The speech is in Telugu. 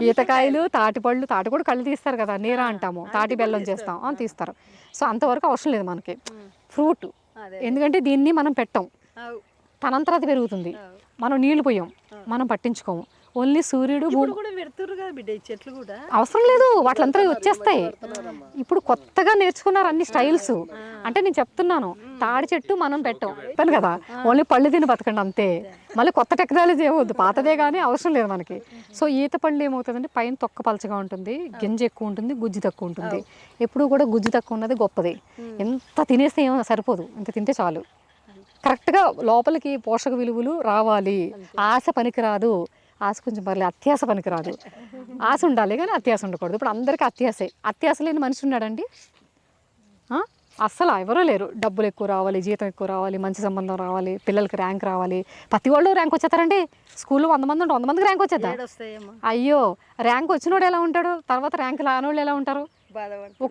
ఈతకాయలు, తాటిపళ్ళు, తాటి కూడా కళ్ళు తీస్తారు కదా, నీరా అంటాము, తాటి బెల్లం చేస్తాం, తీస్తారు. సో అంతవరకు అవసరం లేదు మనకి ఫ్రూట్, ఎందుకంటే దీన్ని మనం పెట్టాం, తనంతర అది పెరుగుతుంది, మనం నీళ్లు పోయాం, మనం పట్టించుకోము, ఓన్లీ సూర్యుడు చెట్లు కూడా అవసరం లేదు, వాటిలంతా వచ్చేస్తాయి. ఇప్పుడు కొత్తగా నేర్చుకున్నారు అన్ని స్టైల్స్, అంటే నేను చెప్తున్నాను తాడి చెట్టు మనం పెట్టాం చెప్పాను కదా, ఓన్లీ పళ్ళు తిని బతకండి అంతే, మళ్ళీ కొత్త టెక్నాలజీ ఏమవుద్దు, పాతదే కానీ అవసరం లేదు మనకి. సో ఈత పళ్ళు ఏమవుతుందంటే పైన తొక్క పలచగా ఉంటుంది, గింజ ఎక్కువ ఉంటుంది, గుజ్జు తక్కువ ఉంటుంది. ఎప్పుడు కూడా గుజ్జు తక్కువ ఉన్నది గొప్పది, ఎంత తినేస్తే ఏమో సరిపోదు, ఇంత తింటే చాలు. కరెక్ట్గా లోపలికి పోషక విలువలు రావాలి, ఆశ పనికిరాదు, ఆశ కొంచెం పర్లేదు, అత్యాశ పనికిరాదు, ఆశ ఉండాలి కానీ అత్యాశ ఉండకూడదు. ఇప్పుడు అందరికీ అత్యాశే, అత్యాశ లేని మనిషి ఉన్నాడండి? అస్సలు ఎవరూ లేరు. డబ్బులు ఎక్కువ రావాలి, జీతం ఎక్కువ రావాలి, మంచి సంబంధం రావాలి, పిల్లలకి ర్యాంక్ రావాలి, ప్రతి వాళ్ళు ర్యాంక్ వచ్చేస్తారండి. స్కూల్లో 100 మంది ఉంటే 100 మందికి ర్యాంక్ వచ్చేద్దా? అయ్యో, ర్యాంక్ వచ్చినోడు ఎలా ఉంటాడు, తర్వాత ర్యాంక్ రానోళ్ళు ఎలా ఉంటారు? ఒక